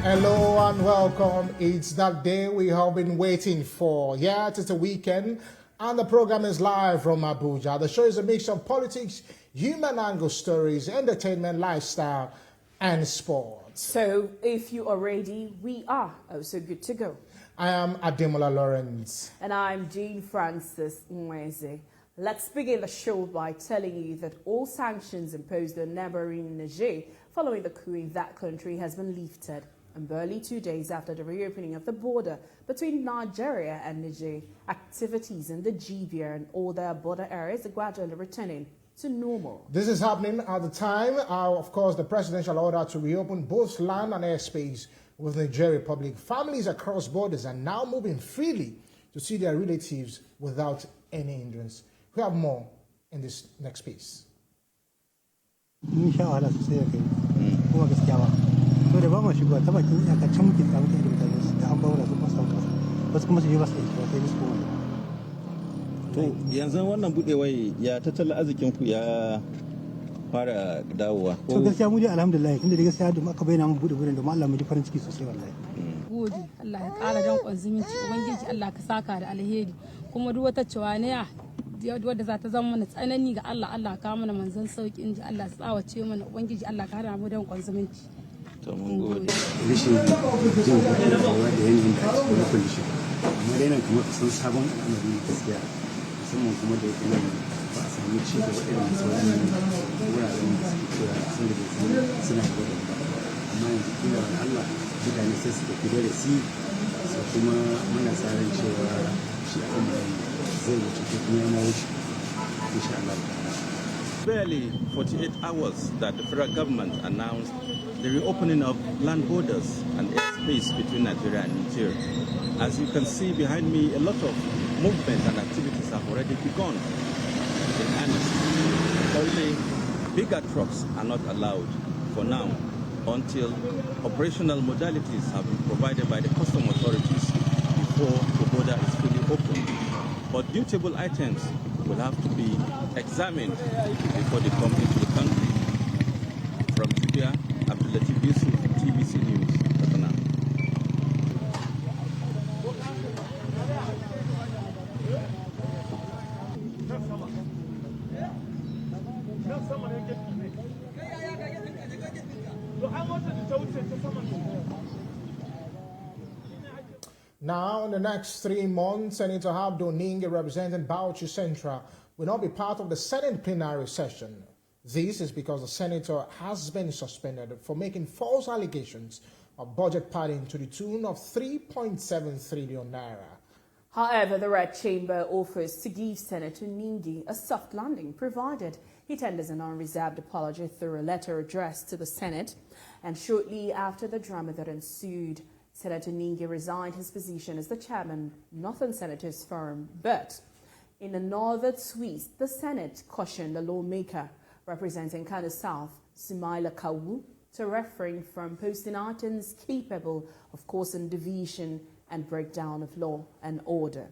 Hello and welcome. It's that day we have been waiting for. Yeah, it's a weekend and the program is live from Abuja. The show is a mix of politics, human angle stories, entertainment, lifestyle, and sports. So if you are ready, we are also good to go. I am Ademola Lawrence. And I'm Jean Francis Mweze. Let's begin the show by telling you that all sanctions imposed on neighboring Niger following the coup in that country has been lifted. And barely 2 days after the reopening of the border between Nigeria and Niger, activities in the GBR and other border areas are gradually returning to normal. This is happening at the time, of course, the presidential order to reopen both land and airspace with the Nigeria Republic. Families across borders are now moving freely to see their relatives without any hindrance. We have more in this next piece. Yanzu wannan budewai ya tattalin arzikin ku ya fara dawowa. To gaskiya mu dai alhamdulillah tunda da gaskiya da aka bayyana mu bude gurin da Allah mu ji farin ciki sosai wallahi. Gode Allah ya kara dankon zumunci ubangiji Allah ka saka da alheri kuma duk wata cewa wadda za ta zama mana tsanani ga Allah ka mana manzon sauki inji Allah tsawace mana ubangiji Allah ka hana mu dankon zumunci. To mun gode. Rishin jin daɗi da yanayin da ake kuma kulli shi. Amma dai nan kuma sun sabon al'amari gaskiya musamman kuma da yake nan ba a samu ci gaba irin sauran wuraren da suke cewa sun da suna da ba. Amma yanzu kila Allah mutane sai su tafi da si su kuma muna tsarin cewa shi al'amari zai wuce ko kuma yana wuce insha Allah. Barely 48 hours that the federal government announced the reopening of land borders and airspace between Nigeria and Niger. As you can see behind me, a lot of movement and activities have already begun in earnest. Only bigger trucks are not allowed for now until operational modalities have been provided by the custom authorities before the border is fully open. But dutable items will have to be examined before they come into the country. From Judea, TVC News, Kaduna. Now, in the next 3 months, Senator Abdul Ninge, representing Bauchi Central, will not be part of the Senate plenary session. This is because the senator has been suspended for making false allegations of budget padding to the tune of 3.7 trillion naira. However, the Red Chamber offers to give Senator Ningi a soft landing, provided he tenders an unreserved apology through a letter addressed to the Senate. And shortly after the drama that ensued, Senator Ningi resigned his position as the chairman, Northern Senators Forum. But in another twist, the Senate cautioned the lawmaker representing Kano South, Sumaila Kawu, to refrain from posting items capable of causing division and breakdown of law and order.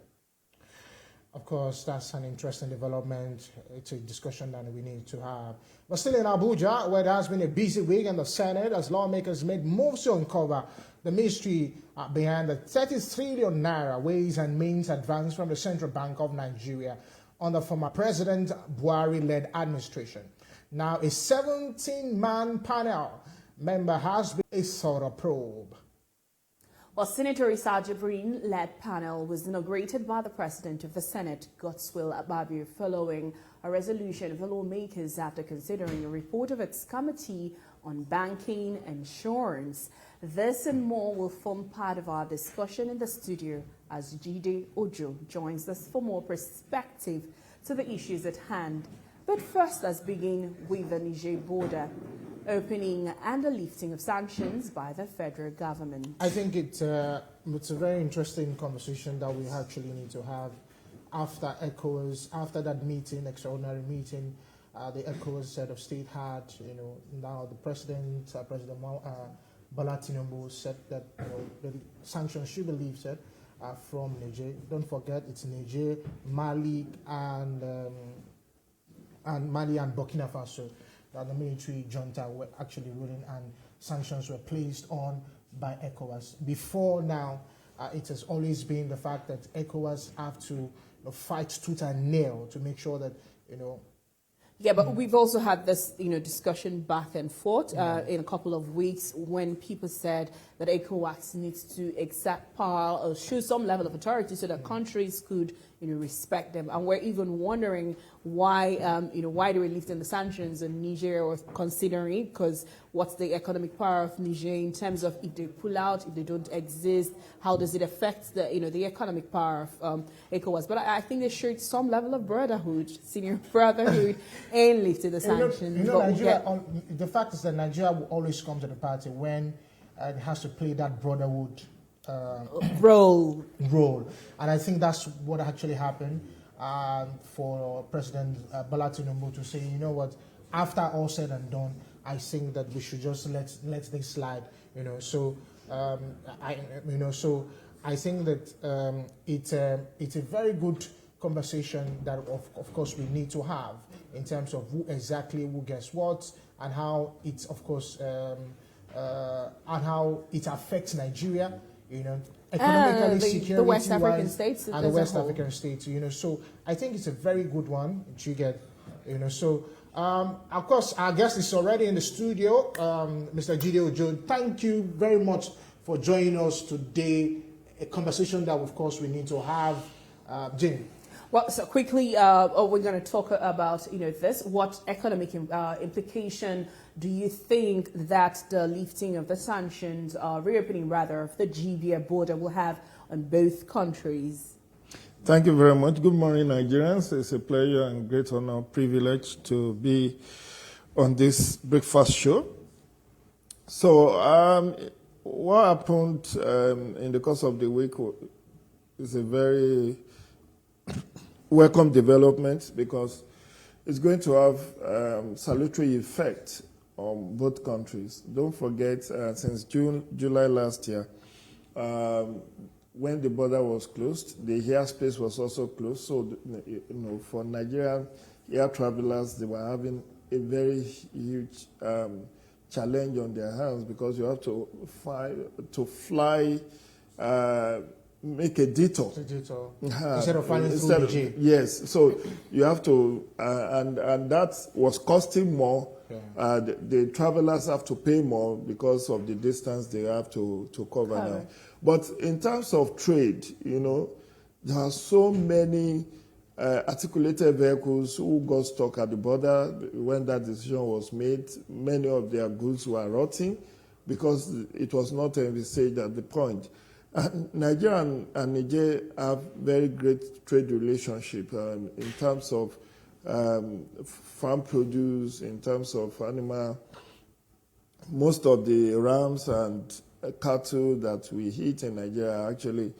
Of course, that's an interesting development. It's a discussion that we need to have. But still in Abuja, where there has been a busy week in the Senate as lawmakers made moves to uncover the mystery behind the 30 trillion naira ways and means advance from the Central Bank of Nigeria under former President Buhari-led administration. Now, a 17-man panel member has been a thorough probe. Well, Senator Issa Jibrin-led panel was inaugurated by the President of the Senate, Godswill Akpabio, following a resolution of the lawmakers after considering a report of its Committee on Banking and Insurance. This and more will form part of our discussion in the studio as Jide Ojo joins us for more perspective to the issues at hand. But first, let's begin with the Niger border opening and the lifting of sanctions by the federal government. I think it's a very interesting conversation that we actually need to have. after ECOWAS, after that meeting, extraordinary meeting, the ECOWAS head of state had, now the President Bola Tinubu said that the sanctions should be lifted from Niger. Don't forget, it's Niger, Mali, and Burkina Faso that the military junta were actually ruling, and sanctions were placed on by ECOWAS. Before now, it has always been the fact that ECOWAS have to fight tooth and nail to make sure that, Yeah, but we've also had this, discussion back and forth in a couple of weeks when people said that ECOWAS needs to exert power or show some level of authority so that countries could, respect them. And we're even wondering why, why they were lifting the sanctions on Niger, or considering, because what's the economic power of Niger in terms of if they pull out, if they don't exist, how does it affect the, the economic power of ECOWAS? But I think they showed some level of brotherhood, senior brotherhood, and lifted the sanctions. Nigeria, the fact is that Nigeria will always come to the party when it has to play that brotherhood role. And I think that's what actually happened for President Bola Tinubu to say, after all said and done, I think that we should just let this slide, So I think that it's a very good conversation that of course we need to have in terms of who gets what, and how it's of course and how it affects Nigeria, economically, security, the West African states, and the West African states, So I think it's a very good one. You get, So of course, our guest is already in the studio, Mr. Jide Ojo. Thank you very much for joining us today. A conversation that, of course, we need to have. Jane. Well, so quickly, we're going to talk about, this. What economic implication do you think that the lifting of the sanctions, reopening rather, of the GBA border will have on both countries? Thank you very much. Good morning, Nigerians. It's a pleasure and great honor, privilege to be on this breakfast show. So, what happened in the course of the week is a very welcome development, because it's going to have salutary effect on both countries. Don't forget, since July last year, when the border was closed, the airspace was also closed. So, for Nigerian air travelers, they were having a very huge challenge on their hands, because you have to fly, make a detour. Instead of flying through Niger. Yes, so you have to, and that was costing more. Yeah. The travelers have to pay more because of the distance they have to cover now. But in terms of trade, there are so many articulated vehicles who got stuck at the border when that decision was made. Many of their goods were rotting because it was not envisaged at the point. Nigeria and Niger have very great trade relationship in terms of farm produce, in terms of animal. Most of the rams and cattle that we eat in Nigeria are actually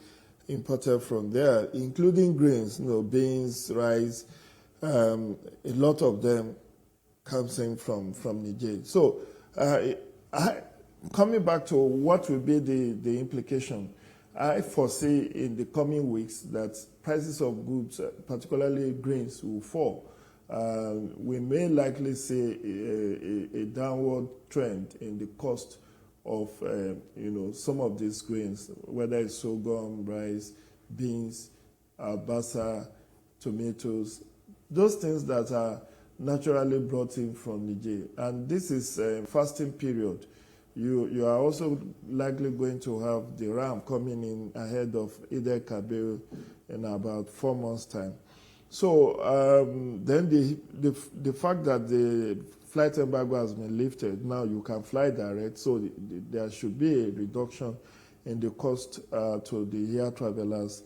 imported from there, including grains, beans, rice. A lot of them comes in from Niger. So, coming back to what will be the implication, I foresee in the coming weeks that prices of goods, particularly grains, will fall. We may likely see a downward trend in the cost of some of these grains, whether it's sorghum, rice, beans, albasa, tomatoes, those things that are naturally brought in from Niger. And this is a fasting period. You are also likely going to have the ram coming in ahead of Eid al-Kabir in about 4 months' time. So then the fact that the flight embargo has been lifted, now you can fly direct, so there should be a reduction in the cost to the air travelers.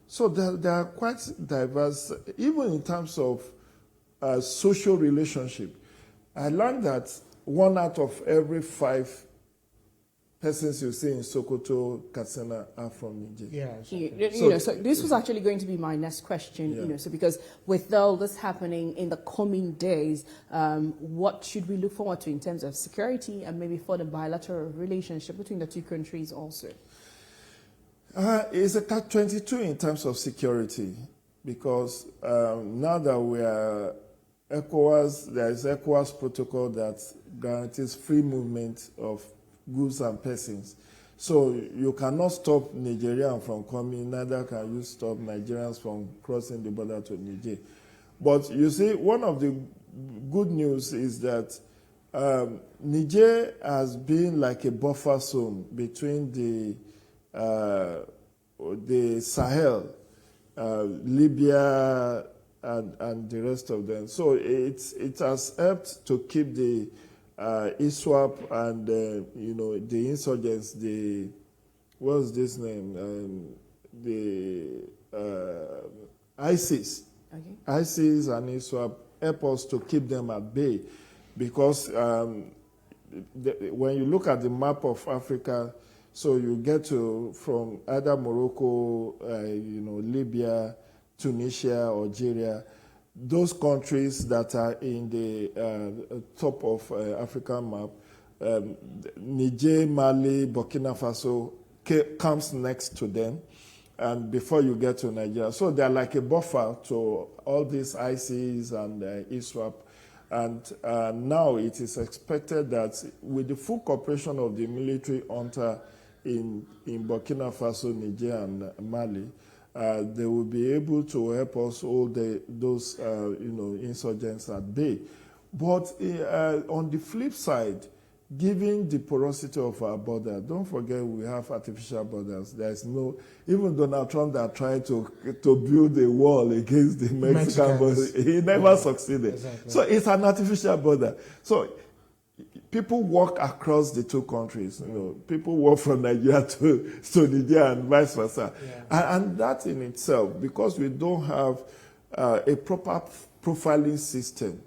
So they are quite diverse, even in terms of social relationship. I learned that 1 out of every 5 persons you see in Sokoto, Katsina are from Niger. Yeah, So this was actually going to be my next question. Yeah. So because with all this happening in the coming days, what should we look forward to in terms of security and maybe for the bilateral relationship between the two countries also? It's a catch-22 in terms of security, because now that we are ECOWAS, there is ECOWAS protocol that guarantees free movement of goods and persons. So you cannot stop Nigerians from coming, neither can you stop Nigerians from crossing the border to Niger. But you see, one of the good news is that Niger has been like a buffer zone between the Sahel, Libya, and the rest of them. So it has helped to keep the ISWAP and the insurgents, what's this name? ISIS. Okay. ISIS and ISWAP help us to keep them at bay, because when you look at the map of Africa, so you get from either Morocco, Libya, Tunisia, Algeria, those countries that are in the top of African map, Niger, Mali, Burkina Faso comes next to them, and before you get to Nigeria. So they're like a buffer to all these ICs and ISWAP. And now it is expected that with the full cooperation of the military junta in Burkina Faso, Niger, and Mali, they will be able to help us hold those insurgents at bay. But on the flip side, given the porosity of our border, don't forget we have artificial borders. There's no, even Donald Trump that tried to build a wall against the Mexican border, he never succeeded. Exactly. So it's an artificial border. So people walk across the two countries. People walk from Nigeria to Nigeria and vice versa. Yeah. And that in itself, because we don't have a proper profiling system.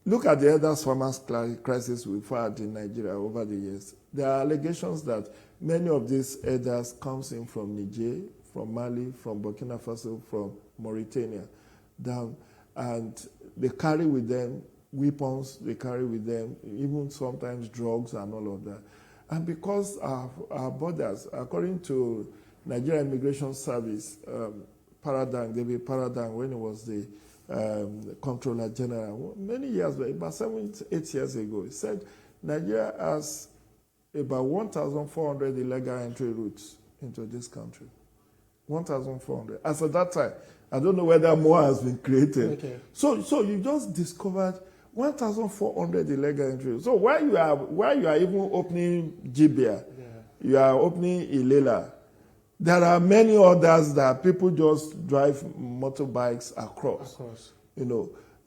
Look at the elders farmers crisis we've had in Nigeria over the years. There are allegations that many of these elders comes in from Niger, from Mali, from Burkina Faso, from Mauritania, down, and they carry with them weapons, they carry with them even sometimes drugs and all of that. And because our borders, according to Nigeria Immigration Service, David Paradan, when he was the Controller General, many years back, about 7-8 years ago, he said Nigeria has about 1,400 illegal entry routes into this country. 1,400. As at that time, I don't know whether more has been created. Okay. So you just discovered 1,400 illegal entries. So while you are even opening Jibia, you are opening Ilela, there are many others that people just drive motorbikes across.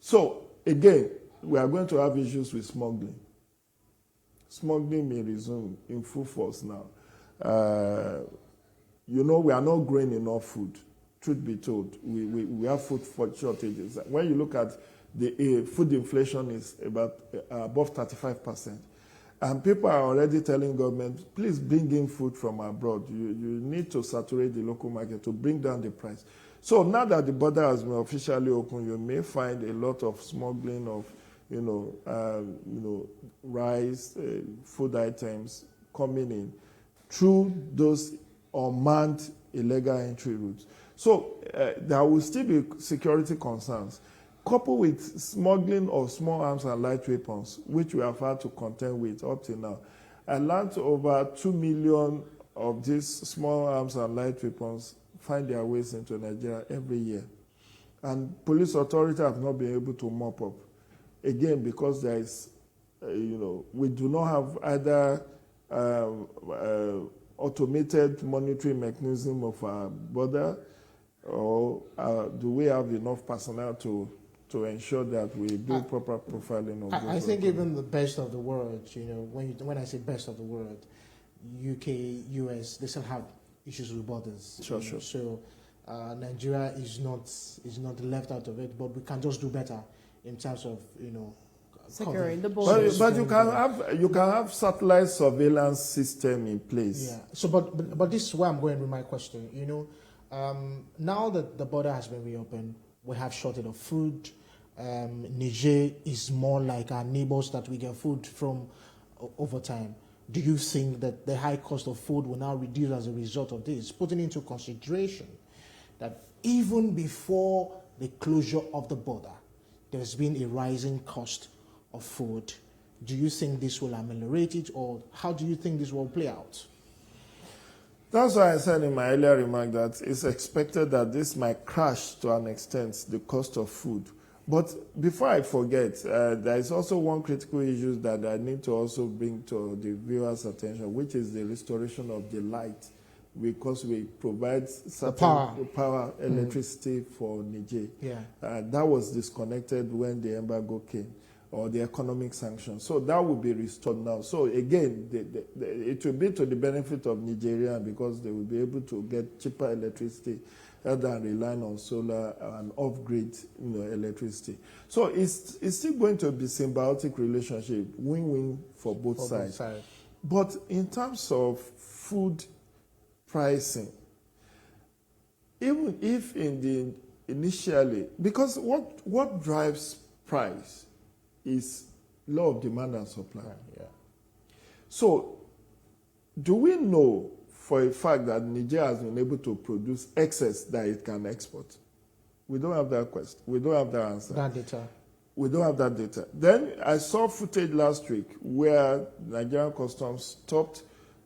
So again, we are going to have issues with smuggling. Smuggling may resume in full force now. We are not growing enough food. Truth be told, we have food shortages. When you look at the food inflation is about above 35%. And people are already telling government, please bring in food from abroad. You need to saturate the local market to bring down the price. So now that the border has been officially open, you may find a lot of smuggling of, rice, food items coming in through those unmanned illegal entry routes. So there will still be security concerns, coupled with smuggling of small arms and light weapons, which we have had to contend with up to now. I learned over 2 million of these small arms and light weapons find their ways into Nigeria every year. And police authorities have not been able to mop up. Again, because there is, we do not have either automated monitoring mechanism of our border, or do we have enough personnel to ensure that we do proper profiling of those? I think even the best of the world, when I say best of the world, UK, US, they still have issues with borders. Sure. So Nigeria is not left out of it, but we can just do better in terms of securing the borders. But you can have satellite surveillance system in place. Yeah. So, but this is where I'm going with my question. You know, now that the border has been reopened, we have shortage of food. Niger is more like our neighbors that we get food from over time. Do you think that the high cost of food will now reduce as a result of this, putting into consideration that even before the closure of the border, there's been a rising cost of food? Do you think this will ameliorate it, or how do you think this will play out? That's why I said in my earlier remark that it's expected that this might crash to an extent, the cost of food. But before I forget, there is also one critical issue that I need to also bring to the viewers' attention, which is the restoration of the light, because we provide certain power electricity for Niger. Yeah. That was disconnected when the embargo came, or the economic sanctions. So that will be restored now. So again, it will be to the benefit of Nigeria, because they will be able to get cheaper electricity rather than relying on solar and off-grid, electricity. So it's still going to be symbiotic relationship, win-win for both sides. But in terms of food pricing, even if initially, because what drives price is law of demand and supply. Yeah. So do we know for a fact that Niger has been able to produce excess that it can export? We don't have that question. We don't have that answer. That data. We don't have that data. Then I saw footage last week where Nigerian Customs stopped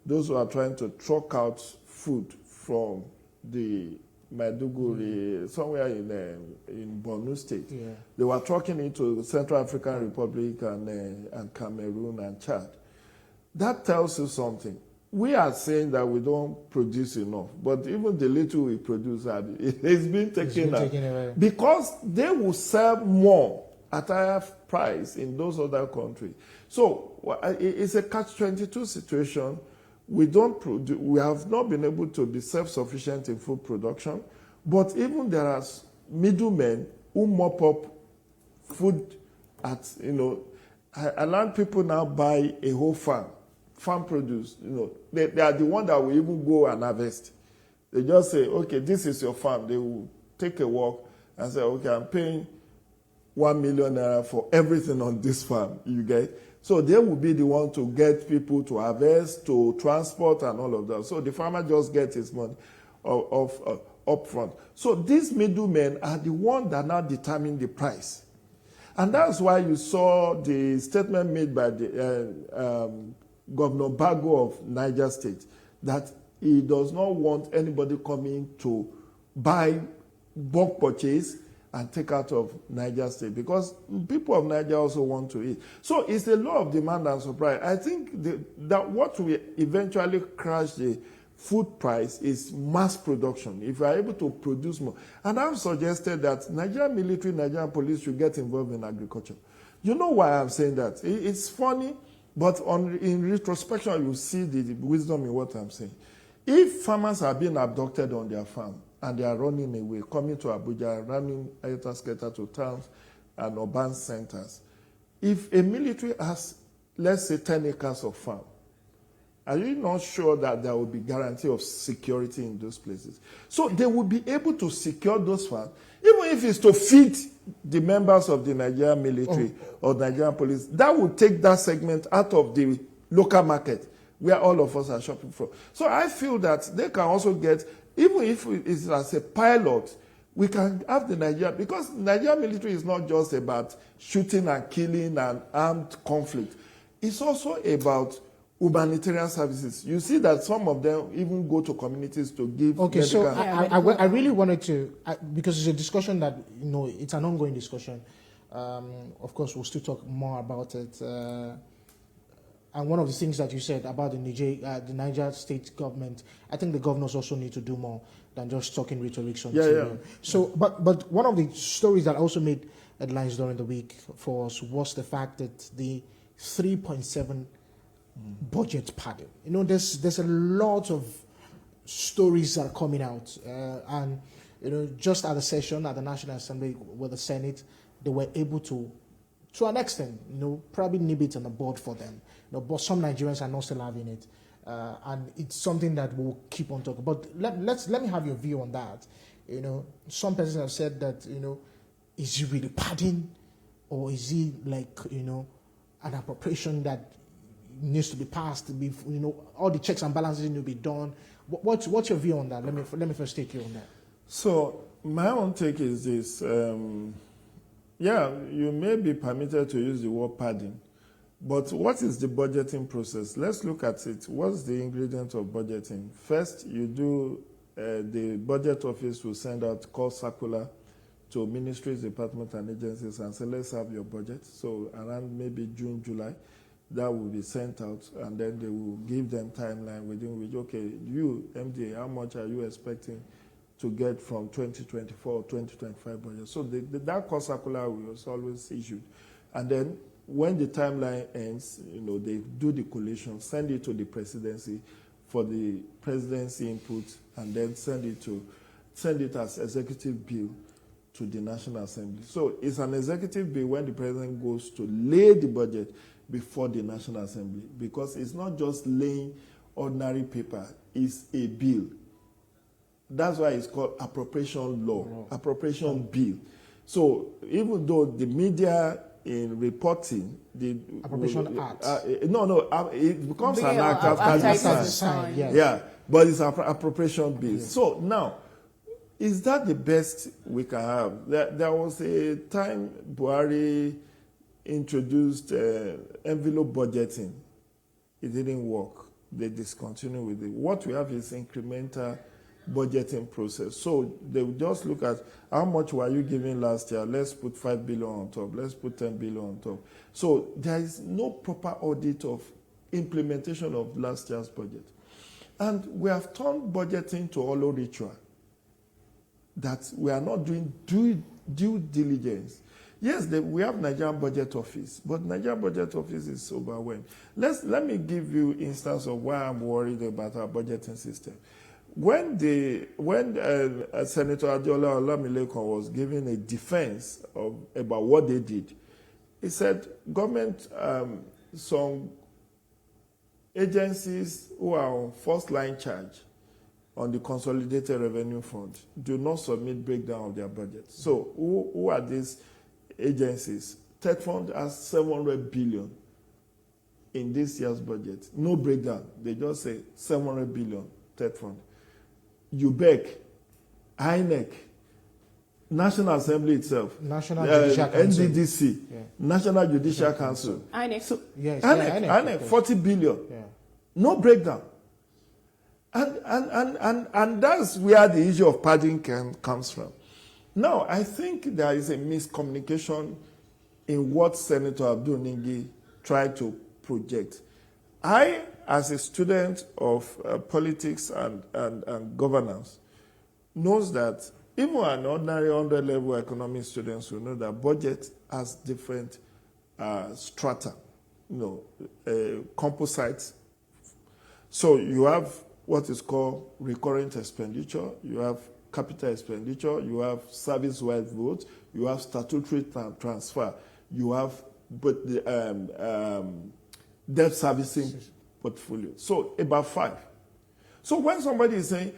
those who are trying to truck out food from the Maiduguri, somewhere in Borno State. Yeah. They were trucking into Central African Republic and Cameroon and Chad. That tells you something. We are saying that we don't produce enough, but even the little we produce, it's been taken away. Because they will sell more at higher price in those other countries. So it's a catch-22 situation. We have not been able to be self-sufficient in food production, but even there are middlemen who mop up food at, I learned people now buy a whole farm produce. They are the one that will even go and harvest. They just say, okay, this is your farm. They will take a walk and say, okay, I'm paying 1 million naira for everything on this farm. You get? So they will be the one to get people to harvest, to transport, and all of that. So the farmer just gets his money up front. So these middlemen are the ones that now determine the price. And that's why you saw the statement made by the Governor Bago of Niger State, that he does not want anybody coming to buy bulk purchase and take out of Niger State, because people of Niger also want to eat. So it's the law of demand and supply. I think that what will eventually crash the food price is mass production, if we are able to produce more. And I've suggested that Nigerian military, Nigerian police should get involved in agriculture. You know why I'm saying that? It's funny, but in retrospection, you see the wisdom in what I'm saying. If farmers are being abducted on their farm and they are running away, coming to Abuja, running ayata to towns and urban centers, if a military has, let's say, 10 acres of farm, are you not sure that there will be guarantee of security in those places? So they will be able to secure those farms, even if it's to feed the members of the Nigerian military or Nigerian police. That will take that segment out of the local market where all of us are shopping from. So I feel that they can also get, even if it's as a pilot, we can have the Nigeria, because Nigerian military is not just about shooting and killing and armed conflict. It's also about humanitarian services. You see that some of them even go to communities to give. Okay, so I really wanted to, because it's a discussion that, it's an ongoing discussion. Of course, we'll still talk more about it. And one of the things that you said about the Niger state government, I think the governors also need to do more than just talking rhetoric on TV. Yeah. So, but one of the stories that also made headlines during the week for us was the fact that the 3.7 budget padding. There's a lot of stories that are coming out, and just at the session at the National Assembly with the Senate, they were able to to an extent, probably nib it on the board for them. But some Nigerians are not still having it. And it's something that we'll keep on talking. But let me have your view on that. Some persons have said that, is it really padding, or is it like, an appropriation that needs to be passed to be, all the checks and balances need to be done. What's your view on that? Let me first take you on that. So my own take is this. Yeah, you may be permitted to use the word padding, but what is the budgeting process? Let's look at it. What's the ingredient of budgeting? First, you do, the budget office will send out call circular to ministries, departments, and agencies and say, let's have your budget. So around maybe June, July, that will be sent out, and then they will give them timeline within which, okay, you, MDA, how much are you expecting to get from 2024 or 2025 budget? So that call circular was always issued. And then when the timeline ends, they do the collation, send it to the presidency for the presidency input, and then send it as executive bill to the National Assembly. So it's an executive bill when the president goes to lay the budget before the National Assembly, because it's not just laying ordinary paper, it's a bill. That's why it's called appropriation law, appropriation bill. So even though the media in reporting, the Appropriation Act. It becomes Bill an act after after it's signed. Yeah, but it's an appropriation bill. Yeah. So now, is that the best we can have? There was a time Buhari introduced envelope budgeting. It didn't work. They discontinued with it. What we have is incremental budgeting process. So they will just look at how much were you giving last year. Let's put 5 billion on top. Let's put 10 billion on top. So there is no proper audit of implementation of last year's budget. And we have turned budgeting to hollow ritual, that we are not doing due diligence. Yes, we have Nigerian Budget Office, but Nigerian Budget Office is overwhelmed. Let me give you instance of why I'm worried about our budgeting system. When Senator Adeola Olamilekan was giving a defense about what they did, he said government, some agencies who are on first line charge on the Consolidated Revenue Fund do not submit breakdown of their budget. So who are these agencies? Third Fund has 700 billion in this year's budget. No breakdown. They just say 700 billion, Third Fund. UBEC, INEC, National Assembly itself, National Judicial Council. NDDC, National Judicial Council. INEC. So, yes, INEC 40 billion. Yeah. No breakdown. And that's where the issue of padding comes from. Now, I think there is a miscommunication in what Senator Abdul Ningi tried to project. I, as a student of politics and governance, knows that even an ordinary 100-level economic students will know that budget has different strata, composites. So you have what is called recurrent expenditure, you have capital expenditure, you have service-wide vote, you have statutory transfer, you have debt servicing portfolio. So about 5. So when somebody is saying,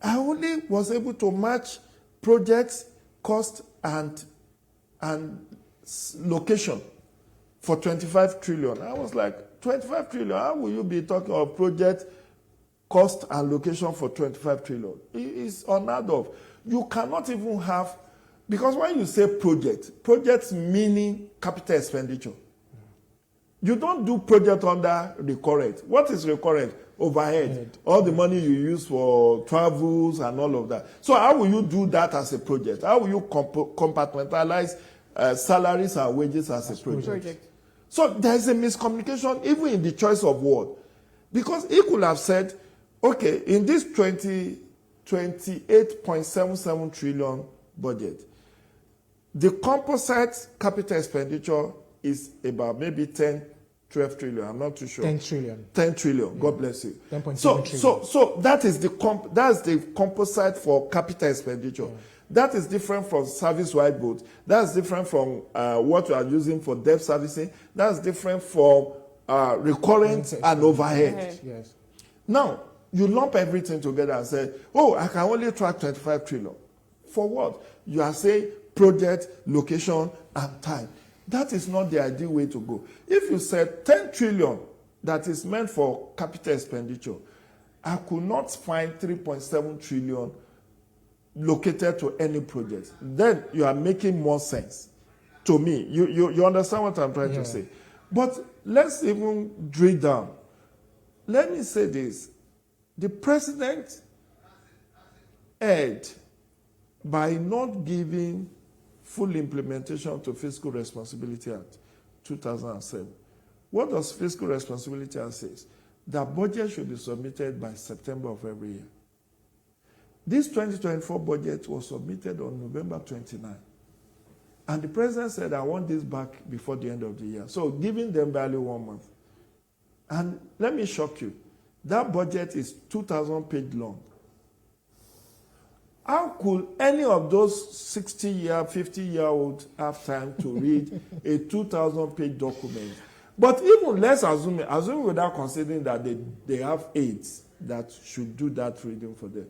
I only was able to match projects, cost, and location for 25 trillion. I was like, 25 trillion, how will you be talking of project, cost, and location for 25 trillion? It's unheard of. You cannot even have, because when you say projects meaning capital expenditure. You don't do project under recurrent. What is recurrent? Overhead. All the money you use for travels and all of that. So how will you do that as a project? How will you compartmentalize salaries and wages as a project? So there is a miscommunication even in the choice of word. Because he could have said, okay, in this 28.77 trillion budget, the composite capital expenditure is about maybe 10, 12 trillion. I'm not too sure. 10 trillion. 10 trillion. Yeah. God bless you. 10.7 trillion. So that is that's the composite for capital expenditure. Yeah. That is different from service-wide boat. That's different from what you are using for debt servicing. That's different from recurrent and overhead. Yes. Now, you lump everything together and say, oh, I can only track 25 trillion. For what? You are saying project, location, and time. That is not the ideal way to go. If you said 10 trillion that is meant for capital expenditure, I could not find 3.7 trillion located to any project. Then you are making more sense to me. You understand what I'm trying to say? But let's even drill down. Let me say this. The president erred by not giving full implementation to Fiscal Responsibility Act 2007. What does Fiscal Responsibility Act say? The budget should be submitted by September of every year. This 2024 budget was submitted on November 29. And the president said, I want this back before the end of the year. So giving them barely 1 month. And let me shock you. That budget is 2,000 pages long. How could any of those 60-year, 50-year-olds have time to read a 2,000-page document? But even let's assume without considering that they have aides that should do that reading for them.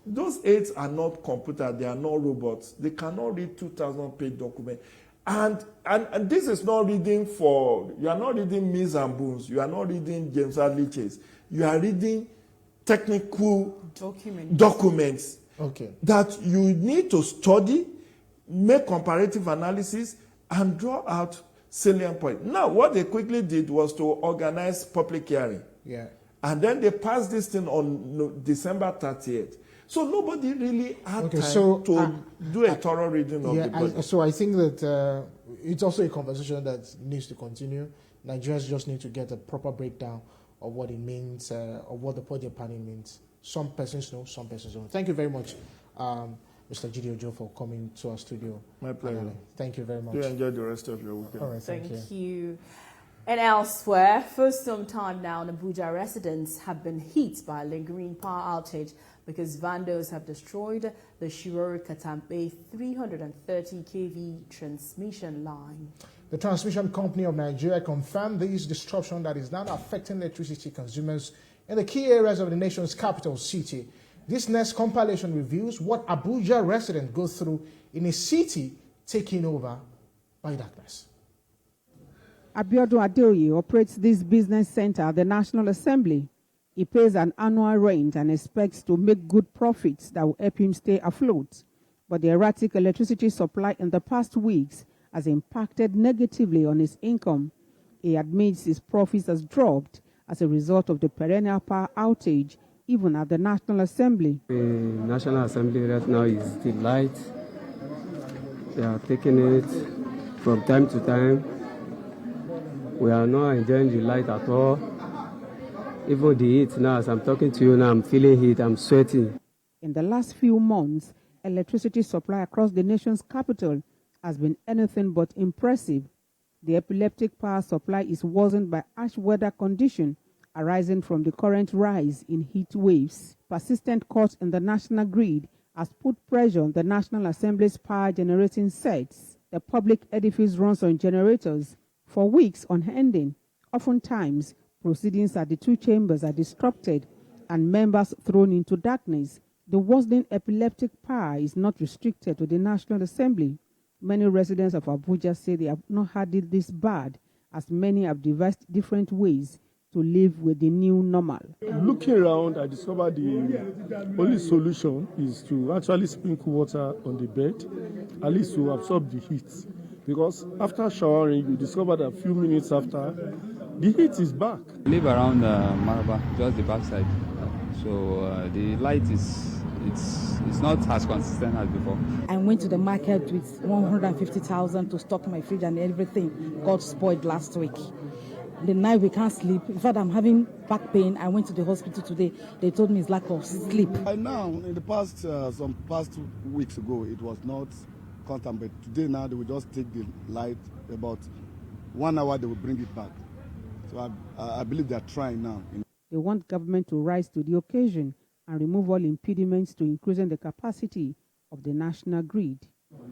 Those aides are not computers, they are not robots. They cannot read 2,000-page document. And this is not reading you are not reading Mies and Boons, you are not reading James Hadley Chase. You are reading technical documents that you need to study, make comparative analysis, and draw out salient points. Now, what they quickly did was to organize public hearing. Yeah. And then they passed this thing on December 30th. So nobody really had time to do a thorough reading of the budget. So I think that it's also a conversation that needs to continue. Nigerians just need to get a proper breakdown of what it means, of what the budget planning means. Some persons know, some persons don't. Thank you very much, Mr. Jide Ojo, for coming to our studio. My pleasure. Thank you very much. Do enjoy the rest of your weekend. All right, Thank you. And elsewhere, for some time now, Abuja residents have been hit by a lingering power outage because vandals have destroyed the Shirori-Katampe 330 kV transmission line. The Transmission Company of Nigeria confirmed this disruption that is now affecting electricity consumers in the key areas of the nation's capital city. This next compilation reveals what Abuja residents go through in a city taken over by darkness. Abiodun Adeoye operates this business center at the National Assembly. He pays an annual rent and expects to make good profits that will help him stay afloat. But the erratic electricity supply in the past weeks has impacted negatively on his income. He admits his profits has dropped as a result of the perennial power outage, even at the National Assembly. The National Assembly right now is still light. They are taking it from time to time. We are not enjoying the light at all. Even the heat now, as I'm talking to you now, I'm feeling heat, I'm sweating. In the last few months, electricity supply across the nation's capital has been anything but impressive. The epileptic power supply is worsened by harsh weather conditions arising from the current rise in heat waves. Persistent cuts in the national grid has put pressure on the National Assembly's power generating sets. The public edifice runs on generators for weeks unending. Oftentimes, proceedings at the two chambers are disrupted and members thrown into darkness. The worsening epileptic power is not restricted to the National Assembly. Many residents of Abuja say they have not had it this bad, as many have devised different ways to live with the new normal. Looking around, I discovered the only solution is to actually sprinkle water on the bed, at least to absorb the heat. Because after showering, you discover that a few minutes after, the heat is back. I live around Maraba, just the backside. So the light it's not as consistent as before. I went to the market with 150,000 to stock my fridge and everything got spoiled last week. The night we can't sleep. In fact, I'm having back pain. I went to the hospital today. They told me it's lack of sleep. Now, in the past, some past weeks ago, it was not constant, but today now they will just take the light about 1 hour, they will bring it back. So I believe they are trying now. They want government to rise to the occasion and remove all impediments to increasing the capacity of the national grid.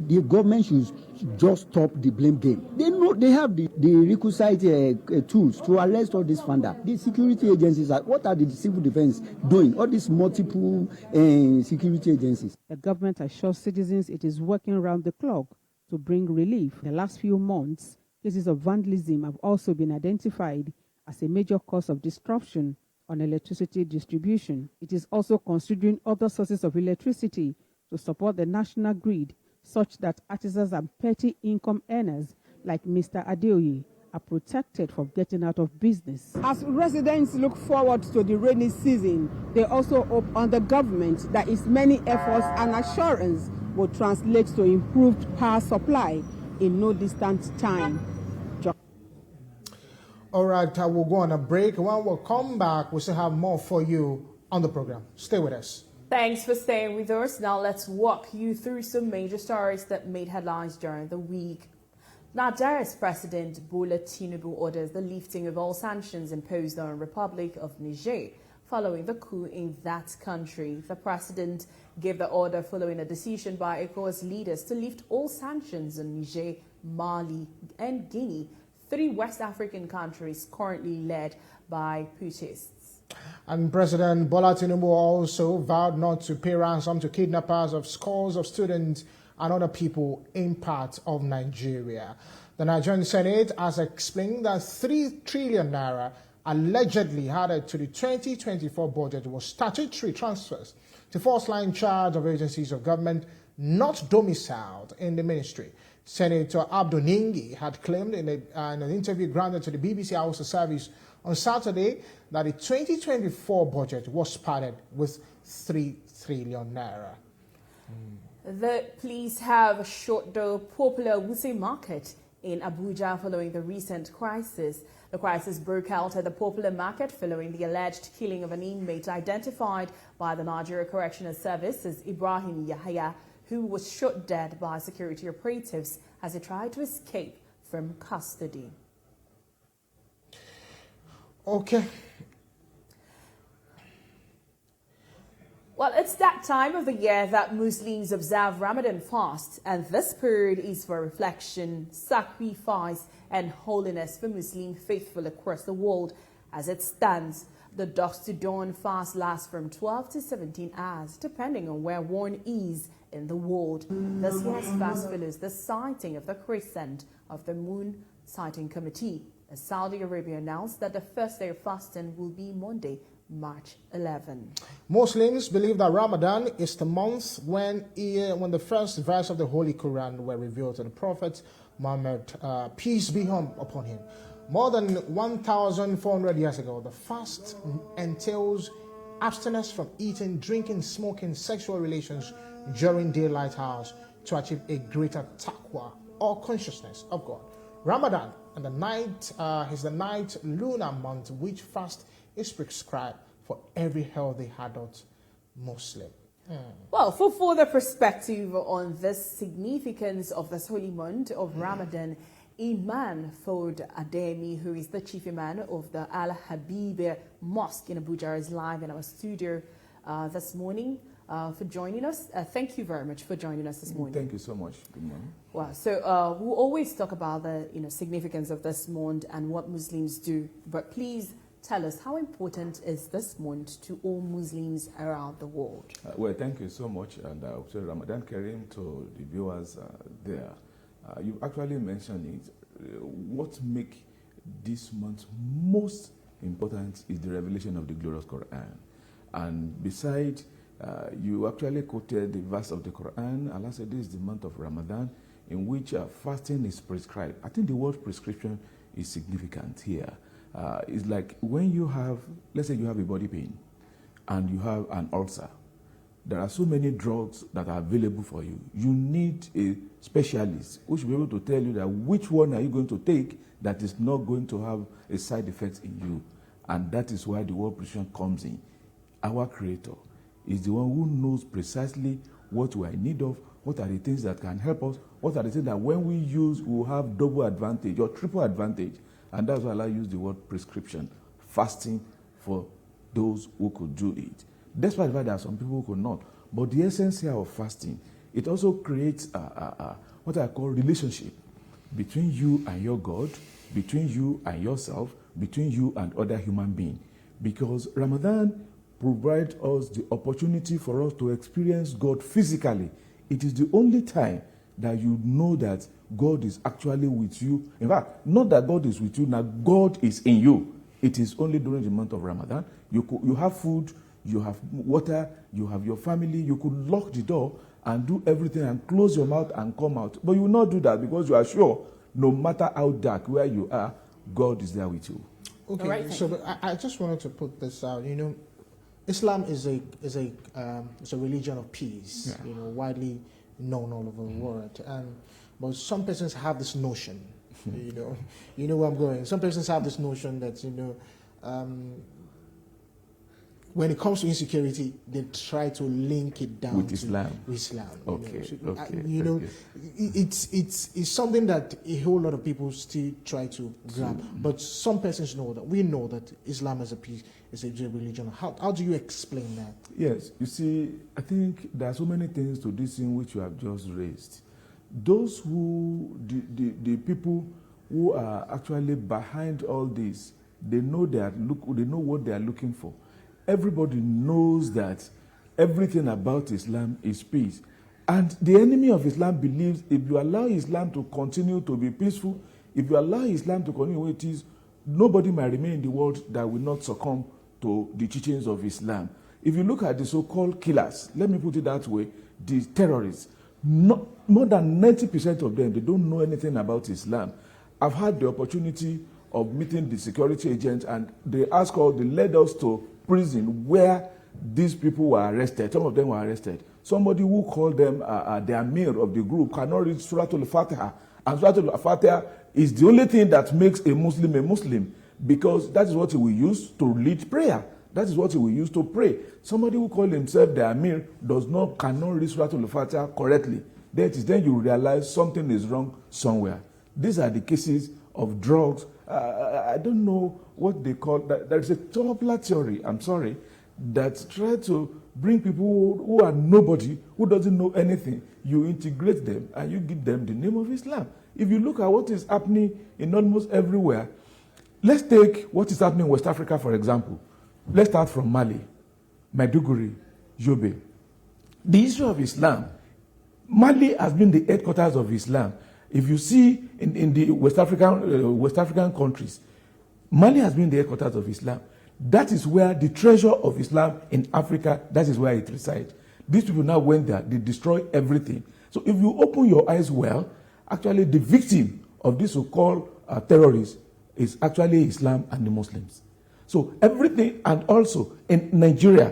The government should just stop the blame game. They know they have the requisite tools to arrest all these funders. The security agencies, what are the civil defense doing? All these multiple security agencies. The government assures citizens it is working around the clock to bring relief. In the last few months, cases of vandalism have also been identified as a major cause of disruption on electricity distribution. It is also considering other sources of electricity to support the national grid, such that artisans and petty income earners like Mr. Adeoye are protected from getting out of business. As residents look forward to the rainy season, they also hope on the government that its many efforts and assurance will translate to improved power supply in no distant time. All right, we'll go on a break. When we'll come back, we'll still have more for you on the program. Stay with us. Thanks for staying with us. Now let's walk you through some major stories that made headlines during the week. Nigeria's President Bola Tinubu orders the lifting of all sanctions imposed on the Republic of Niger following the coup in that country. The president gave the order following a decision by ECOWAS leaders to lift all sanctions on Niger, Mali and Guinea, 3 West African countries currently led by putschists. And President Bola Tinubu also vowed not to pay ransom to kidnappers of scores of students and other people in parts of Nigeria. The Nigerian Senate has explained that 3 trillion naira allegedly added to the 2024 budget was statutory transfers to first-line charge of agencies of government not domiciled in the ministry. Senator Abdul Ningi had claimed in an interview granted to the BBC House of Service on Saturday that the 2024 budget was padded with 3 trillion naira. The police have shut the popular Wuse market in Abuja following the recent crisis. The crisis broke out at the popular market following the alleged killing of an inmate identified by the Nigeria Correctional Service as Ibrahim Yahya, who was shot dead by security operatives as he tried to escape from custody. Okay. Well, it's that time of the year that Muslims observe Ramadan fast, and this period is for reflection, sacrifice, and holiness for Muslim faithful across the world. As it stands, the dusk to dawn fast lasts from 12 to 17 hours, depending on where one is in the world. This year's fast follows the sighting of the crescent of the Moon Sighting Committee, as Saudi Arabia announced that the first day of fasting will be Monday, March 11. Muslims believe that Ramadan is the month when the first verse of the Holy Quran were revealed to the Prophet Muhammad, peace be upon him. More than 1,400 years ago, the fast entails abstinence from eating, drinking, smoking, sexual relations during daylight hours to achieve a greater taqwa or consciousness of God. Ramadan and the night is the night lunar month which fast is prescribed for every healthy adult Muslim. Well, for further perspective on the significance of this holy month of Ramadan, Imam Ford Ademi, who is the chief imam of the Al-Habib Mosque in Abuja, is live in our studio this morning for joining us. Thank you very much for joining us this morning. Thank you so much. Good morning. Well, so we'll always talk about the significance of this month and what Muslims do, but please tell us, how important is this month to all Muslims around the world? Well, thank you so much, and also Ramadan Kareem to the viewers there. You actually mentioned it. What makes this month most important is the revelation of the glorious Quran. And besides, you actually quoted the verse of the Quran. Allah said this is the month of Ramadan in which fasting is prescribed. I think the word prescription is significant here. It's like when you have, let's say you have a body pain and you have an ulcer. There are so many drugs that are available for you. You need a specialist who should be able to tell you that which one are you going to take that is not going to have a side effect in you. And that is why the word prescription comes in. Our Creator is the one who knows precisely what we are in need of, what are the things that can help us, what are the things that when we use we will have double advantage or triple advantage. And that's why I use the word prescription, fasting for those who could do it. Despite the fact that some people who could not. But the essence here of fasting it also creates what I call relationship between you and your God, between you and yourself, between you and other human beings. Because Ramadan provides us the opportunity for us to experience God physically. It is the only time that you know that God is actually with you. In fact, not that God is with you, now God is in you. It is only during the month of Ramadan. You have food, you have water, you have your family. You could lock the door and do everything and close your mouth and come out. But you will not do that because you are sure, no matter how dark where you are, God is there with you. Okay, right, so I just wanted to put this out. You know, Islam is a religion of peace. Yeah. You know, widely known all over the world. But some persons have this notion. You know where I'm going. Some persons have this notion that when it comes to insecurity, they try to link it down with Islam. Okay. It's something that a whole lot of people still try to grab. But some persons know that. We know that Islam is a religion. How do you explain that? Yes, you see, I think there are so many things to this in which you have just raised. Those the people who are actually behind all this, they know what they are looking for. Everybody knows that everything about Islam is peace. And the enemy of Islam believes if you allow Islam to continue to be peaceful, if you allow Islam to continue what it is, nobody might remain in the world that will not succumb to the teachings of Islam. If you look at the so-called killers, let me put it that way, the terrorists, more than 90% of them, they don't know anything about Islam. I've had the opportunity of meeting the security agents, and they led us to prison where these people were arrested. Some of them were arrested. Somebody who called them the Amir of the group cannot read Surah Al-Fatiha. And Surah Al-Fatiha is the only thing that makes a Muslim, because that is what he will use to lead prayer. That is what he will use to pray. Somebody who called himself the Amir cannot read Surah Al-Fatiha correctly. Then you realize something is wrong somewhere. These are the cases of drugs. I don't know what they call that. There's a popular theory, I'm sorry, that try to bring people who are nobody, who doesn't know anything. You integrate them and you give them the name of Islam. If you look at what is happening in almost everywhere, let's take what is happening in West Africa, for example. Let's start from Mali, Maiduguri, Yobe. The issue of Islam, Mali has been the headquarters of Islam. If you see in the West African countries, Mali has been the headquarters of Islam. That is where the treasure of Islam in Africa, that is where it resides. These people now went there, they destroy everything. So if you open your eyes well, actually the victim of this so-called terrorists is actually Islam and the Muslims. So everything, and also in Nigeria,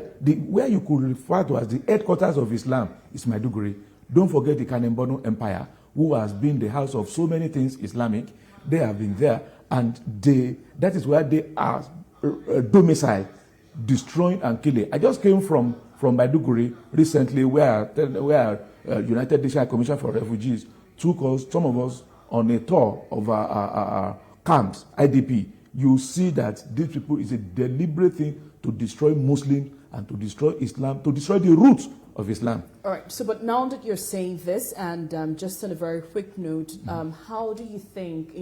where you could refer to as the headquarters of Islam is Maiduguri. Don't forget the Kanembono Empire, who has been the house of so many things Islamic. They have been there, and that is where they are domiciled, destroying and killing. I just came from Maiduguri recently, where United Nations Commission for Refugees took us, some of us, on a tour of our camps, IDP. You see that these people is a deliberate thing to destroy Muslims and to destroy Islam, to destroy the roots of Islam. All right, so but now that you're saying this, and just on a very quick note, how do you think,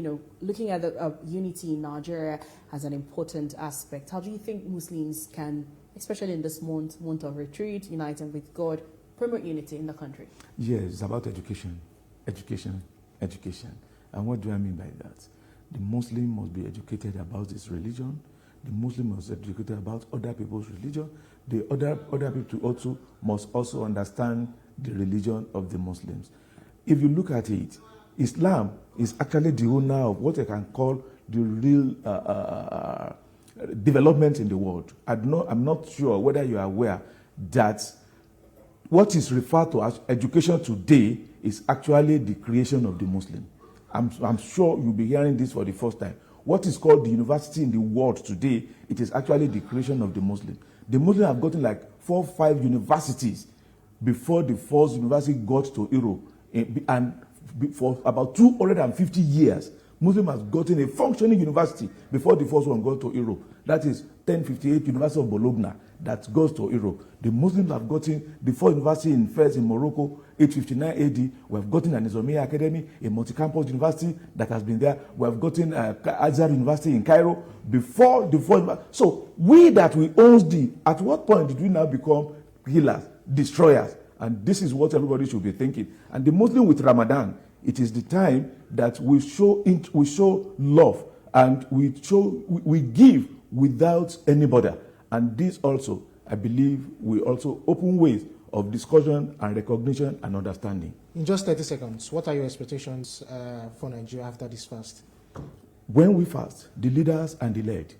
looking at the unity in Nigeria as an important aspect, how do you think Muslims can, especially in this month of retreat, uniting with God, promote unity in the country? Yes, it's about education. And what do I mean by that? The Muslim must be educated about his religion. The Muslim must be educated about other people's religion. The other people must also understand the religion of the Muslims. If you look at it, Islam is actually the owner of what I can call the real development in the world. I'm not sure whether you are aware that what is referred to as education today is actually the creation of the Muslim. I'm sure you'll be hearing this for the first time. What is called the university in the world today, it is actually the creation of the Muslim. The Muslims have gotten like 4 or 5 universities before the first university got to Europe. And for about 250 years, Muslim has gotten a functioning university before the first one got to Europe. That is 1058 University of Bologna. that goes to Europe. The Muslims have gotten the four university in Fez in Morocco, 859 AD. We have gotten an Islamia Academy, a multi-campus university that has been there. We have gotten Azhar University in Cairo before the four. So we that we own at what point did we now become healers, destroyers? And this is what everybody should be thinking. And the Muslim with Ramadan, it is the time that we show love and we give without any border. And this also, I believe, will also open ways of discussion and recognition and understanding. In just 30 seconds, what are your expectations for Nigeria after this fast? When we fast, the leaders and the led,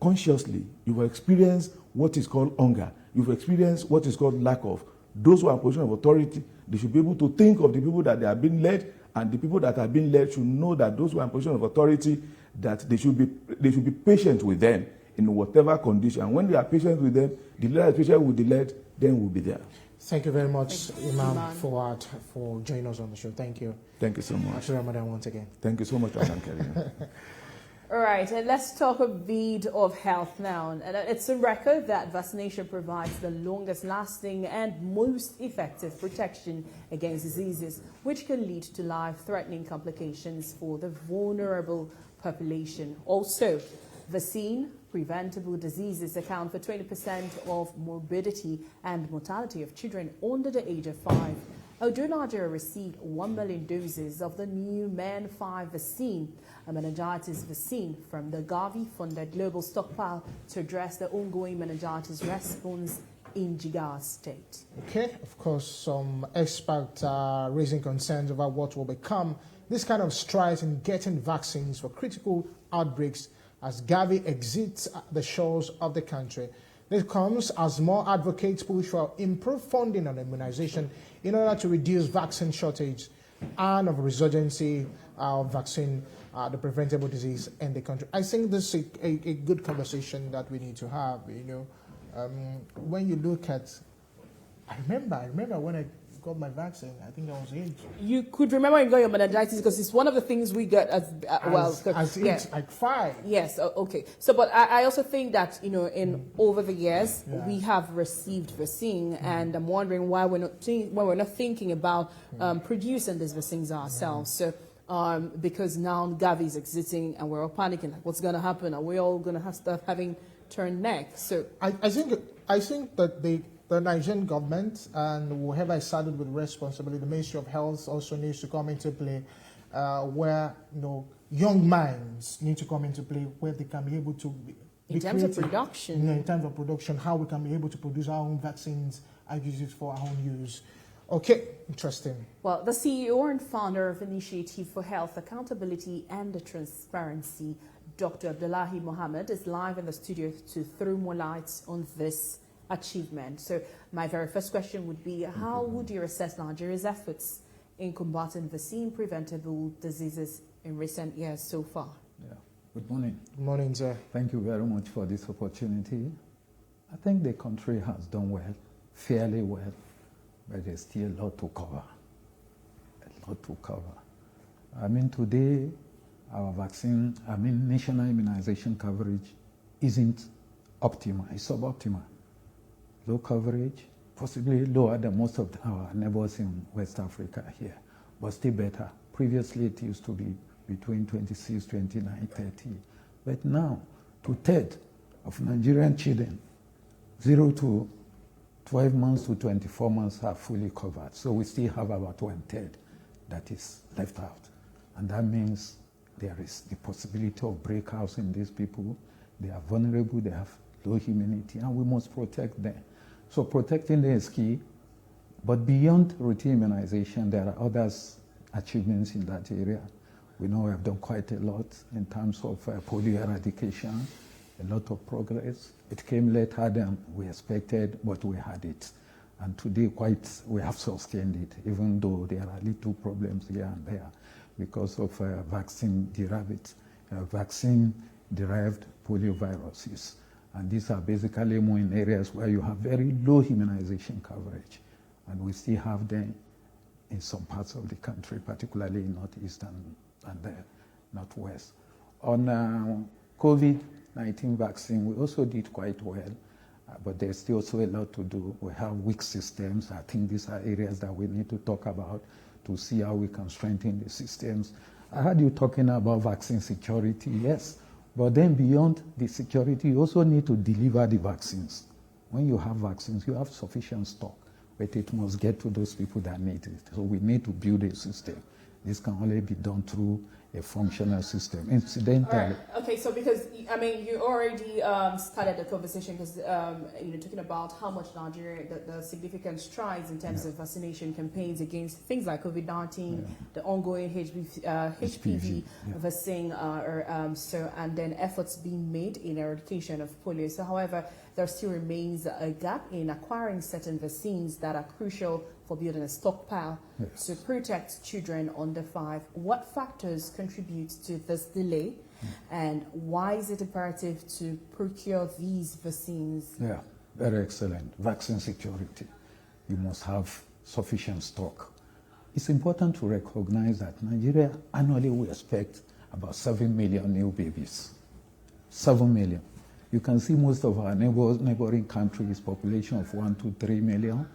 consciously, you will experience what is called hunger. You will experience what is called lack of. Those who are in position of authority, they should be able to think of the people that they are being led, and the people that are being led should know that those who are in position of authority, that they should be patient with them in whatever condition. And when they are patient with them, the leader is patient with the led, then we'll be there. Thank you very much, Imam Fawad, for joining us on the show. Thank you. Thank you so much. Happy Ramadan once again. Thank you so much, Alan Karim. All right, and let's talk a bit of health now. And it's a record that vaccination provides the longest lasting and most effective protection against diseases, which can lead to life-threatening complications for the vulnerable population. Also, vaccine-preventable diseases account for 20% of morbidity and mortality of children under the age of 5. Although Nigeria received 1 million doses of the new MEN 5 vaccine, a meningitis vaccine from the Gavi-funded global stockpile to address the ongoing meningitis response in Jigawa State. Okay, of course, some experts are raising concerns about what will become this kind of strides in getting vaccines for critical outbreaks as Gavi exits the shores of the country. This comes as more advocates push for improved funding on immunization in order to reduce vaccine shortage and of resurgency of vaccine, the preventable disease in the country. I think this is a good conversation that we need to have. You know, when you look at, I remember when I got my vaccine. I think I was 8. You could remember you got your meningitis because it's one of the things we got as well. Like 5. Yes. Okay. So, but I also think that over the years we have received vaccine, and I'm wondering why we're not thinking about producing these vaccines ourselves. So. Because now Gavi is exiting and we're all panicking, like, what's going to happen? Are we all going to start having turned neck? So I think that the Nigerian government and whoever is saddled with responsibility, the Ministry of Health also needs to come into play, where young minds need to come into play, where they can be able to be in terms of production. In terms of production, how we can be able to produce our own vaccines and use it for our own use. Okay, interesting. Well, the CEO and founder of Initiative for Health, Accountability and Transparency, Dr. Abdullahi Mohammed, is live in the studio to throw more light on this achievement. So my very first question would be, how would you assess Nigeria's efforts in combating vaccine-preventable diseases in recent years so far? Yeah. Good morning. Good morning, sir. Thank you very much for this opportunity. I think the country has done well, fairly well. But there's still a lot to cover. I mean, today, our national immunization coverage isn't optimal. It's suboptimal. Low coverage, possibly lower than most of our neighbors in West Africa here, but still better. Previously, it used to be between 26, 29, 30. But now, 2/3 of Nigerian children, 0 to 12 months to 24 months are fully covered. So we still have about 1/3 that is left out. And that means there is the possibility of breakouts in these people. They are vulnerable, they have low immunity, and we must protect them. So protecting them is key. But beyond routine immunization, there are other achievements in that area. We know we have done quite a lot in terms of polio eradication, a lot of progress. It came later than we expected, but we had it. And today we have sustained it, even though there are little problems here and there because of vaccine-derived polioviruses. And these are basically more in areas where you have very low immunization coverage. And we still have them in some parts of the country, particularly in Northeast and the Northwest. On COVID-19 vaccine, we also did quite well. but there's still also a lot to do. We have weak systems. I think these are areas that we need to talk about to see how we can strengthen the systems. I heard you talking about vaccine security, yes, but then beyond the security, you also need to deliver the vaccines. When you have vaccines, you have sufficient stock, but it must get to those people that need it. So we need to build a system. This can only be done through a functional system. Incidentally. All right. Okay, so because, I mean, you already started the conversation because, talking about how much Nigeria, the significant strides in terms of vaccination campaigns against things like COVID-19, the ongoing HPV vaccine, and then efforts being made in eradication of polio. So, however, there still remains a gap in acquiring certain vaccines that are crucial for building a stockpile to protect children under 5. What factors contribute to this delay, and why is it imperative to procure these vaccines? Yeah, very excellent. Vaccine security. You must have sufficient stock. It's important to recognize that Nigeria annually we expect about 7 million new babies. 7 million. You can see most of our neighboring countries, population of 1 to 3 million.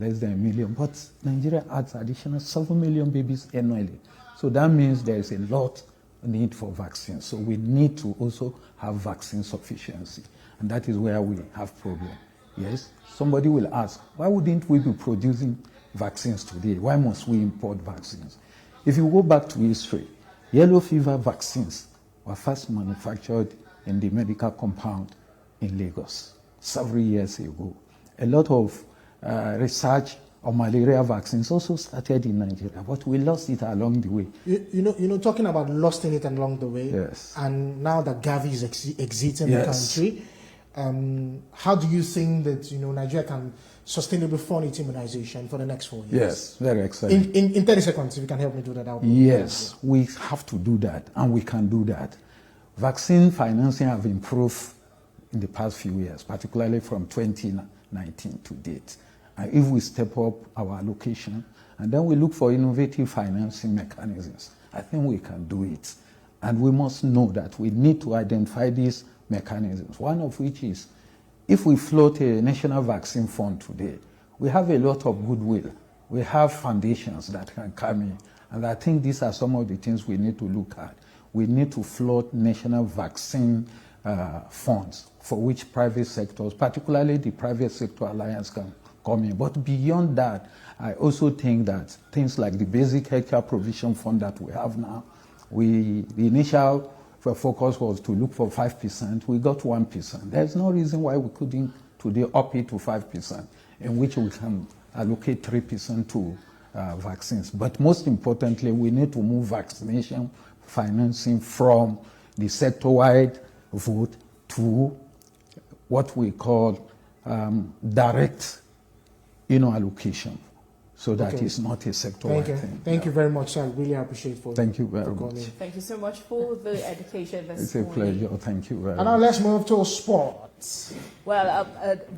Less than 1 million, but Nigeria adds additional 7 million babies annually. So that means there is a lot need for vaccines. So we need to also have vaccine sufficiency. And that is where we have problem. Yes, somebody will ask, why wouldn't we be producing vaccines today? Why must we import vaccines? If you go back to history, yellow fever vaccines were first manufactured in the medical compound in Lagos several years ago. A lot of research on malaria vaccines also started in Nigeria, but we lost it along the way. You know, talking about losing it along the way, yes, and now that Gavi is exiting the country, how do you think that Nigeria can sustainably fund its immunization for the next 4 years? Yes, very excellent. In 30 seconds, if you can help me do that. Yes, we have to do that, and we can do that. Vaccine financing have improved in the past few years, particularly from 2019 to date. And if we step up our allocation and then we look for innovative financing mechanisms, I think we can do it. And we must know that we need to identify these mechanisms, one of which is if we float a national vaccine fund today, we have a lot of goodwill. We have foundations that can come in. And I think these are some of the things we need to look at. We need to float national vaccine funds for which private sectors, particularly the private sector alliance, can come in. But beyond that, I also think that things like the basic healthcare provision fund that we have now, the initial focus was to look for 5%. We got 1%. There's no reason why we couldn't today up it to 5%, in which we can allocate 3% to vaccines. But most importantly, we need to move vaccination financing from the sector-wide vote to what we call direct allocation, so that it's not a sector-wide thing. Thank you very much, sir. I really appreciate it. Thank you very much. Thank you so much for the education this morning. It's a pleasure. Thank you very much. And now let's move to sports. Well,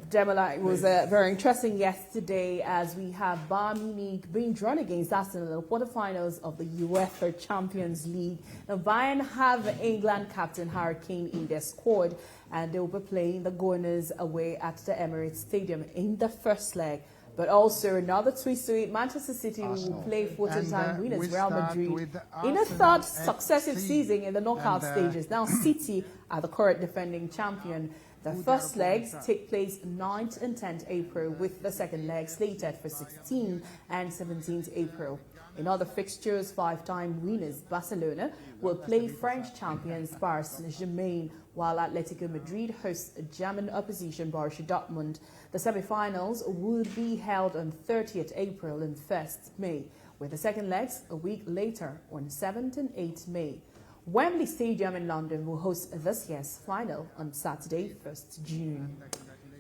Demola, it was very interesting yesterday as we have Bayern Munich being drawn against Arsenal in the quarterfinals of the UEFA Champions League. Now, Bayern have England captain Harry Kane in their squad, and they will be playing the Gunners away at the Emirates Stadium in the first leg. But also another twist to it, Manchester City will play 14-time winners Real Madrid in a third successive season in the knockout stages. Now City are the current defending champion. The first legs take place 9th and 10th April, with the second leg slated for 16th and 17th April. In other fixtures, 5-time winners Barcelona will play French champions Paris Saint-Germain, while Atletico Madrid hosts German opposition Borussia Dortmund. The semi-finals will be held on 30th April and 1st May, with the second legs a week later on 7th and 8th May. Wembley Stadium in London will host this year's final on Saturday, 1st June.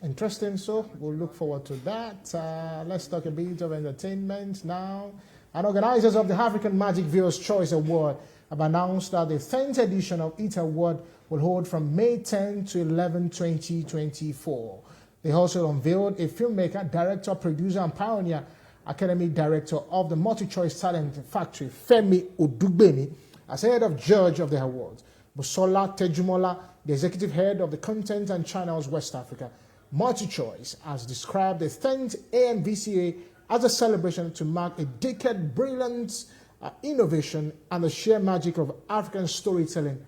Interesting, so we'll look forward to that. Let's talk a bit of entertainment now. And organizers of the African Magic Viewers' Choice Award have announced that the 10th edition of IT Award will hold from May 10 to 11, 2024. They also unveiled a filmmaker, director, producer, and pioneer academic director of the Multi-Choice Talent Factory, Femi Odugbemi, as head of judge of the awards. Busola Tejumola, the executive head of the Content and Channels West Africa, MultiChoice has described the 10th AMVCA as a celebration to mark a decade brilliant innovation and the sheer magic of African storytelling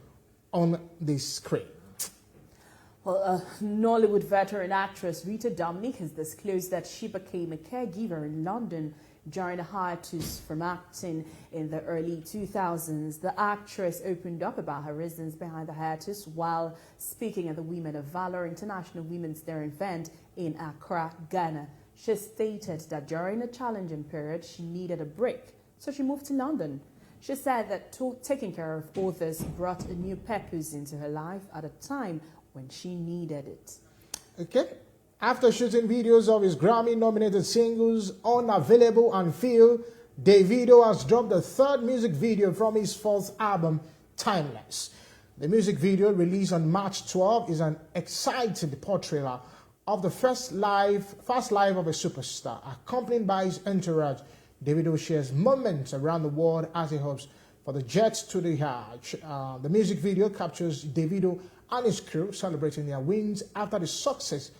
on the screen. Well, Nollywood veteran actress Rita Dominic has disclosed that she became a caregiver in London during a hiatus from acting in the early 2000s. The actress opened up about her reasons behind the hiatus while speaking at the Women of Valor International Women's Day event in Accra, Ghana. She stated that during a challenging period, she needed a break, so she moved to London. She said that taking care of others brought a new purpose into her life at a time when she needed it. Okay. After shooting videos of his Grammy-nominated singles Unavailable and Feel, Davido has dropped the third music video from his fourth album, Timeless. The music video, released on March 12, is an exciting portrayal of the first life of a superstar. Accompanied by his entourage, Davido shares moments around the world as he hopes for the jet to the Hajj. The music video captures Davido and his crew celebrating their wins after the success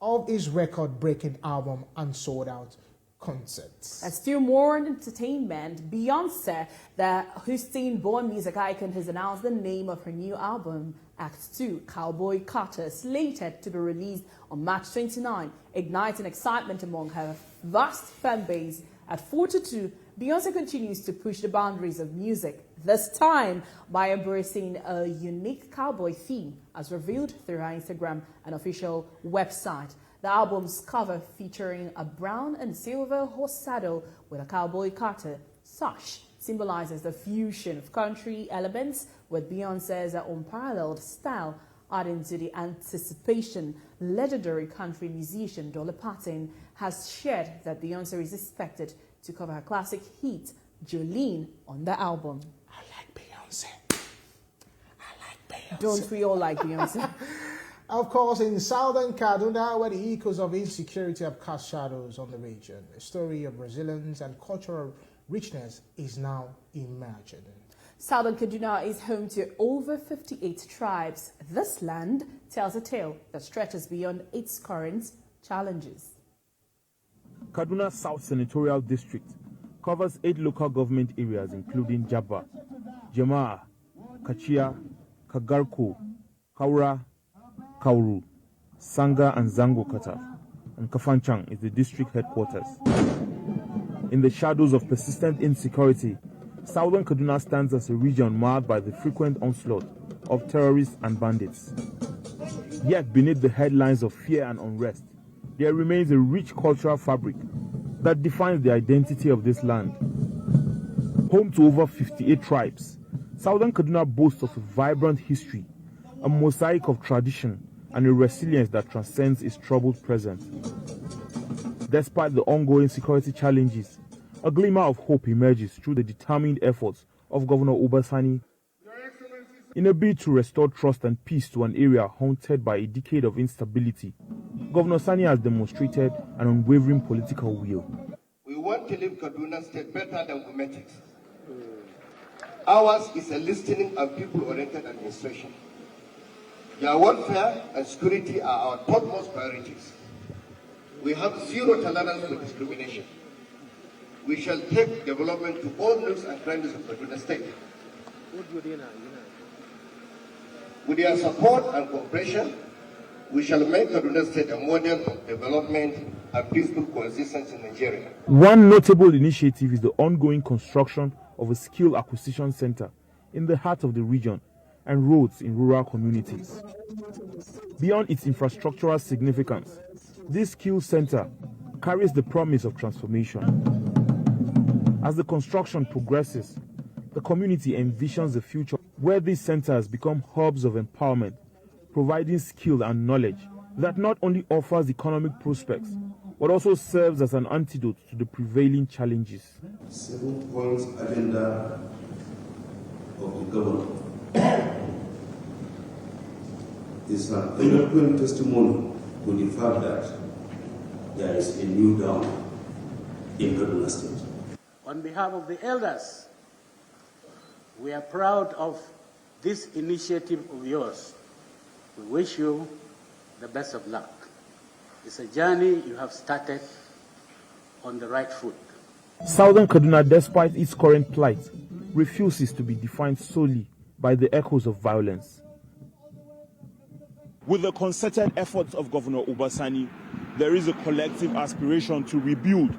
of his record-breaking album and sold-out concerts. And still more on entertainment, Beyonce, the Houston-born music icon, has announced the name of her new album, Act 2, Cowboy Carter, slated to be released on March 29, igniting excitement among her vast fan base. At 42, Beyonce continues to push the boundaries of music, this time by embracing a unique cowboy theme, as revealed through her Instagram and official website. The album's cover, featuring a brown and silver horse saddle with a cowboy carter sash, symbolizes the fusion of country elements with Beyonce's unparalleled style, adding to the anticipation. Legendary country musician Dolly Parton has shared that Beyonce is expected to cover her classic hit, Jolene, on the album. I like Beyonce. Don't we all like Beyonce? Of course, in southern Kaduna, where the echoes of insecurity have cast shadows on the region, a story of resilience and cultural richness is now emerging. Southern Kaduna is home to over 58 tribes. This land tells a tale that stretches beyond its current challenges. Kaduna South Senatorial District covers 8 local government areas including Jabba, Jama'a, Kachia, Kagarko, Kaura, Kauru, Sanga and Zango Kataf, and Kafanchang is the district headquarters. In the shadows of persistent insecurity, Southern Kaduna stands as a region marked by the frequent onslaught of terrorists and bandits. Yet beneath the headlines of fear and unrest, there remains a rich cultural fabric that defines the identity of this land. Home to over 58 tribes, Southern Kaduna boasts of a vibrant history, a mosaic of tradition, and a resilience that transcends its troubled present. Despite the ongoing security challenges, a glimmer of hope emerges through the determined efforts of Governor Obasani in a bid to restore trust and peace to an area haunted by a decade of instability. Governor Sani has demonstrated an unwavering political will. We want to leave Kaduna State better than we met it. Ours is a listening and people-oriented administration. Their welfare and security are our topmost priorities. We have zero tolerance for discrimination. We shall take development to all nooks and crannies of Kaduna State. With their support and cooperation, we shall make Kaduna State a model of development and peaceful coexistence in Nigeria. One notable initiative is the ongoing construction of a skill acquisition center in the heart of the region and roads in rural communities. Beyond its infrastructural significance, this skill center carries the promise of transformation. As the construction progresses, the community envisions a future where these centers become hubs of empowerment, providing skill and knowledge that not only offers economic prospects, but also serves as an antidote to the prevailing challenges. 7 points agenda of the government is an eloquent testimony to the fact that there is a new dawn in Kaduna State. On behalf of the elders, we are proud of this initiative of yours. We wish you the best of luck. It's a journey you have started on the right foot. Southern Kaduna, despite its current plight, refuses to be defined solely by the echoes of violence. With the concerted efforts of Governor Ubasani, there is a collective aspiration to rebuild,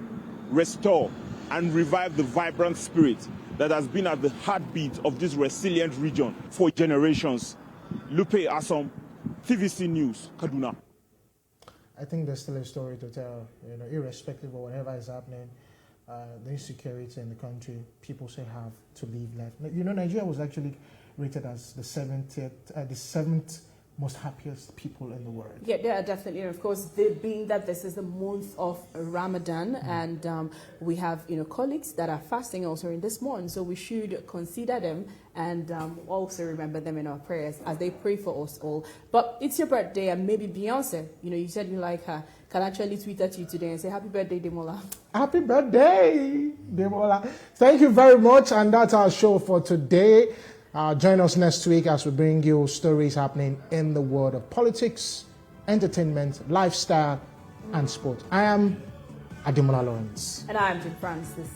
restore, and revive the vibrant spirit that has been at the heartbeat of this resilient region for generations. Lupe Asom, TVC News, Kaduna. I think there's still a story to tell, irrespective of whatever is happening. The insecurity in the country, people still have to live life. Nigeria was actually rated as the seventh most happiest people in the world. Yeah, definitely. And of course, being that this is the month of Ramadan, and we have colleagues that are fasting also in this month, so we should consider them and also remember them in our prayers as they pray for us all. But it's your birthday, and maybe Beyonce, you said you like her, can actually tweet at you today and say happy birthday, Demola. Happy birthday, Demola. Thank you very much, and that's our show for today. Join us next week as we bring you stories happening in the world of politics, entertainment, lifestyle, and sport. I am Ademola Lawrence. And I am Jim Francis.